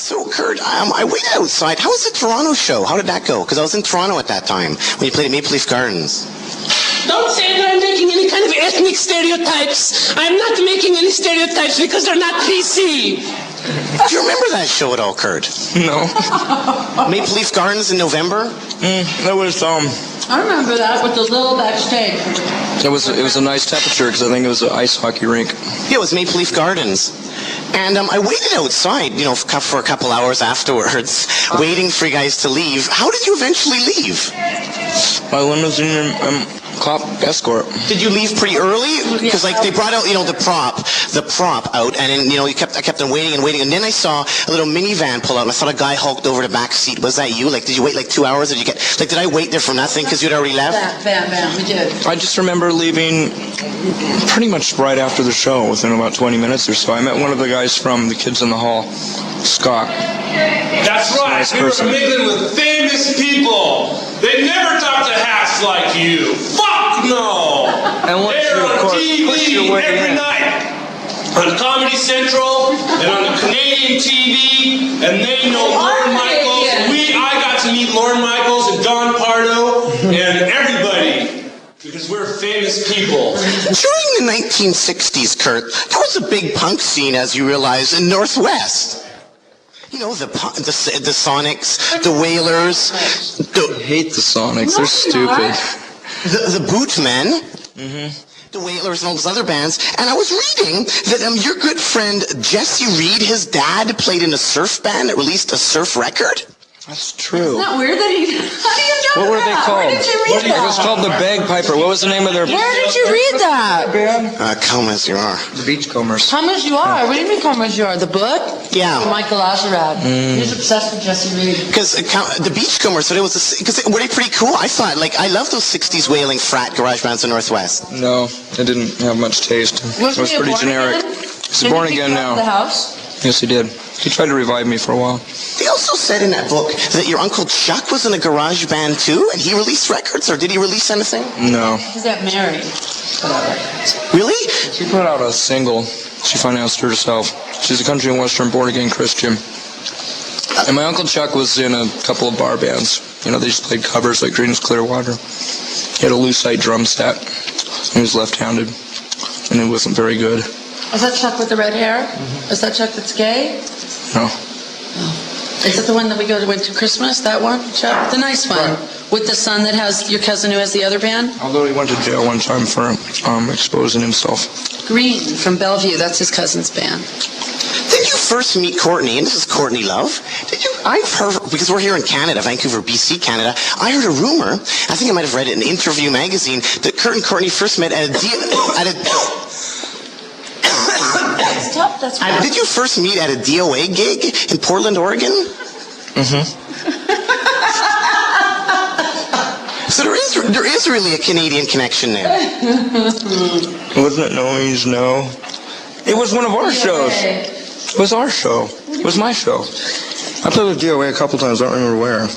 So, Kurt, I waited outside. How was the Toronto show? How did that go? Because I was in Toronto at that time when you played at Maple Leaf Gardens. Don't say that I'm making any kind of ethnic stereotypes. I'm not making any stereotypes because they're not PC. Do you remember that show at all, Kurt? No. Maple Leaf Gardens in November? That was, I remember that with the little backstage. it was a nice temperature because I think it was an ice hockey rink. Yeah, it was Maple Leaf Gardens. And I waited outside, for a couple hours afterwards, waiting for you guys to leave. How did you eventually leave? My limousine and cop escort. Did you leave pretty early? Because they brought out, the prop out, and then, I kept on waiting, and then I saw a little minivan pull out, and I saw a guy hulked over the back seat. Was that you? Did you wait 2 hours? Did I wait there for nothing because you'd already left? Bam, we did. I just remember leaving pretty much right after the show, within about 20 minutes or so. I met one of the guys from the Kids in the Hall, Scott. That's right. Nice We were person. mingling with famous people. They never talk to hats like you. Fuck no. And once They're you, of on course, push TV your way every in. night. On Comedy Central and on the Canadian TV, and they know Lorne Michaels. I got to meet Lorne Michaels and Don Pardo and everybody. Because we're famous people. During the 1960s, Kurt, there was a big punk scene, as you realize, in Northwest. The Sonics, the Wailers, I hate the Sonics. They're stupid. the Bootmen, the Wailers, and all those other bands. And I was reading that your good friend Jesse Reed, his dad, played in a surf band that released a surf record. That's true. Isn't that weird that he... How do you know What were they that? called? Where did you read It that? was called the Bagpiper. What was the name of their Where did you read that? band? Come as you are. The Beachcombers. Come as you are. What do you mean come as you are? The book? Yeah. Michael Azerrad. He's obsessed with Jesse Reed. Because the Beachcombers, so were they pretty cool? I thought, I love those 60s wailing frat garage bands in Northwest. No, it didn't have much taste. It was he a pretty born generic. again? He's Did born he again kick out now. the house? Yes, he did. He tried to revive me for a while. They also said in that book that your Uncle Chuck was in a garage band too, and he released records, or did he release anything? No. He's got married. Really? She put out a single. She financed her herself. She's a country and western born-again Christian. And my Uncle Chuck was in a couple of bar bands. They just played covers like Green's Clearwater. He had a lucite drum set. He was left-handed. And it wasn't very good. Is that Chuck with the red hair? Is that Chuck that's gay? No. Is it the one that we went to Christmas? That one, Chuck? The nice one. Right. With the son that has your cousin who has the other band? Although he went to jail one time for exposing himself. Green from Bellevue. That's his cousin's band. Did you first meet Courtney, and this is Courtney Love? I've heard, because we're here in Canada, Vancouver, BC, Canada, I heard a rumor, I think I might have read it in Interview magazine, that Kurt and Courtney first met at a That's tough. That's rough. did you first meet at a DOA gig in Portland, Oregon? So there is really a Canadian connection there. Wasn't it No Means No? It was one of our shows. It was our show. It was my show. I played with DOA a couple times. I don't remember where.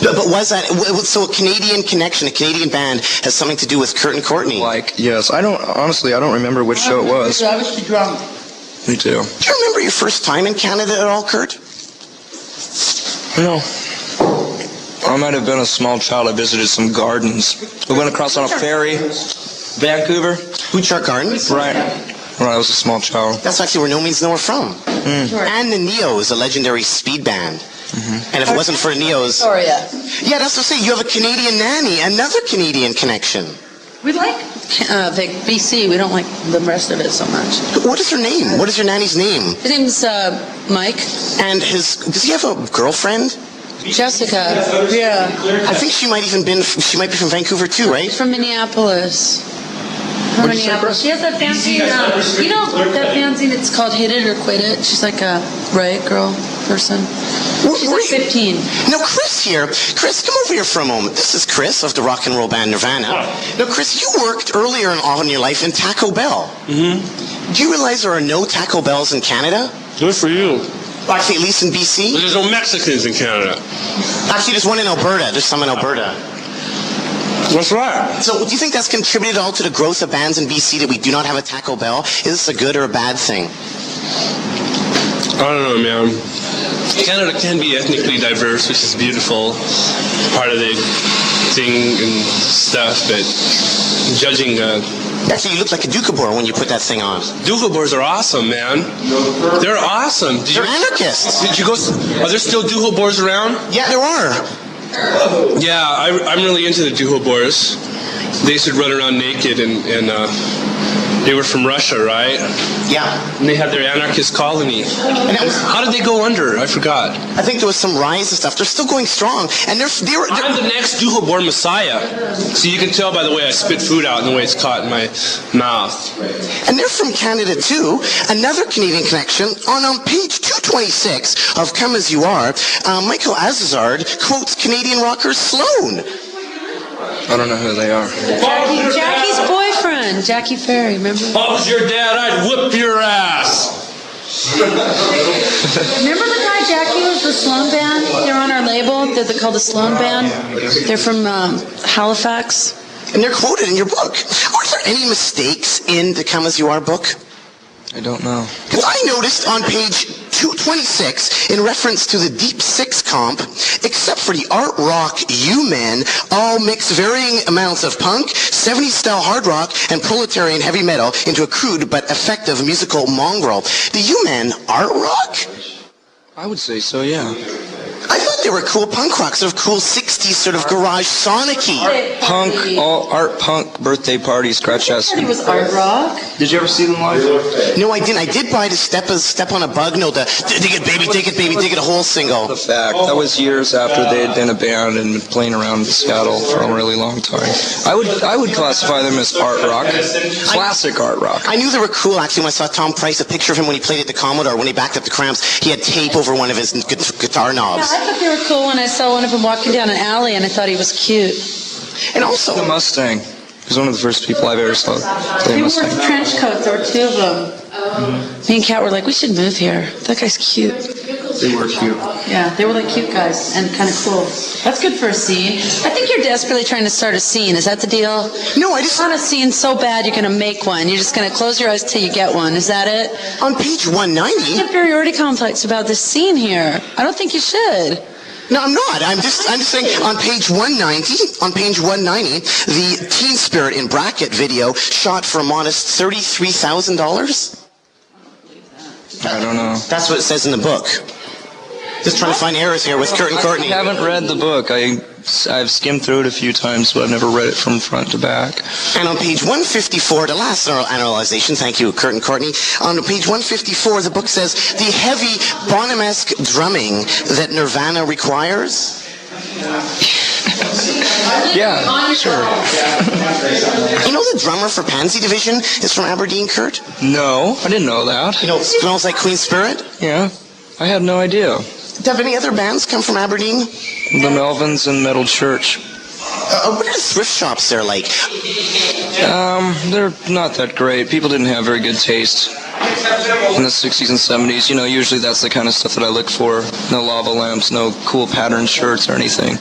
But was that, so a Canadian connection, a Canadian band, has something to do with Kurt and Courtney? Yes. I don't remember which show it was. I was too drunk. Me too. Do you remember your first time in Canada at all, Kurt? No. I might have been a small child. I visited some gardens. We went across on a ferry. Vancouver. Butchart Gardens? Right. Right, I was a small child. That's actually where No Means No are from. And the Neos, a legendary speed band. And if it wasn't for the Neos... Victoria. Yeah, that's what I'm saying. You have a Canadian nanny, another Canadian connection. We like BC. We don't like the rest of it so much. What is her name? What is your nanny's name? His name's Mike. And does he have a girlfriend? Jessica. Yeah. I think she might be from Vancouver too, right? From Minneapolis. From Minneapolis. She has that fanzine. You know that fanzine? It's called Hit It or Quit It. She's like a riot girl person. She's like 15. Now, Chris here. Chris, come over here for a moment. This is Chris of the rock and roll band Nirvana. Now, Chris, you worked earlier on in your life in Taco Bell. Do you realize there are no Taco Bells in Canada? Good for you. Actually, at least in BC? There's no Mexicans in Canada. Actually, there's one in Alberta. There's some in Alberta. That's right. So, do you think that's contributed all to the growth of bands in BC that we do not have a Taco Bell? Is this a good or a bad thing? I don't know, man. Canada can be ethnically diverse, which is beautiful, part of the thing and stuff, but judging... Actually, you look like a Doukhobor when you put that thing on. Doukhobors are awesome, man. They're awesome. They're anarchists. Did you go... Are there still Doukhobors around? Yeah, there are. Yeah, I'm really into the Doukhobors. They used to run around naked and they were from Russia, right? Yeah. And they had their anarchist colony. And it was, How did they go under? I forgot. I think there was some rise and stuff. They're still going strong. And they're I'm the next Doukhobor messiah. So you can tell by the way I spit food out and the way it's caught in my mouth. and they're from Canada too. Another Canadian connection on page 226 of Come As You Are, Michael Azazard quotes Canadian rocker Sloan. I don't know who they are. Jackie's boyfriend, Jackie Ferry, remember? If I was your dad, I'd whoop your ass. Remember the guy Jackie was the Sloan Band? They're on our label. They're called the Sloan Band. They're from Halifax. And they're quoted in your book. Are there any mistakes in the Come As You Are book? I don't know. Because I noticed on page 226, in reference to the Deep Six comp, except for the art rock U-Men, all mix varying amounts of punk, 70s style hard rock, and proletarian heavy metal into a crude but effective musical mongrel. The U-Men art rock? I would say so, yeah. I thought they were cool punk rock, sort of cool 60s sort of garage sonic-y. Punk, all art punk birthday party, scratch I ass. thought it was art rock. Did you ever see them live? No, I didn't. I did buy the Step on a Bug, no, the Dig It Baby, Dig It Baby, Dig It whole single. The fact. That was years after they had been a band and been playing around in Seattle for a really long time. I would classify them as art rock. Classic art rock. I knew they were cool, actually, when I saw Tom Price, a picture of him when he played at the Commodore, when he backed up the Cramps, he had tape over one of his guitar knobs. I thought they were cool when I saw one of them walking down an alley, and I thought he was cute. And also... The Mustang. He was one of the first people I've ever saw play They wore Mustang. trench coats. There were two of them. Me and Kat were like, we should move here. That guy's cute. They were cute. Yeah, they were like cute guys and kind of cool. That's good for a scene. I think you're desperately trying to start a scene. Is that the deal? No, I You just... want a scene so bad you're going to make one. You're just going to close your eyes till you get one. Is that it? On page 190... Inferiority complex about this scene here. I don't think you should. No, I'm not. I'm just saying on page 190, the Teen Spirit in bracket video shot for a modest $33,000. I don't know. That's what it says in the book. Just trying to find errors here with Kurt and Courtney. I haven't read the book. I've skimmed through it a few times, but I've never read it from front to back. And on page 154, the last analyzation, thank you, Kurt and Courtney. On page 154, the book says, the heavy Bonham-esque drumming that Nirvana requires. Yeah, sure. You know the drummer for Pansy Division is from Aberdeen, Kurt? No, I didn't know that. You know, it smells like Queen Spirit? Yeah, I had no idea. Have any other bands come from Aberdeen? The Melvins and Metal Church. What are the thrift shops there like? They're not that great. People didn't have very good taste in the 60s and 70s. You know, usually that's the kind of stuff that I look for. No lava lamps, no cool patterned shirts or anything.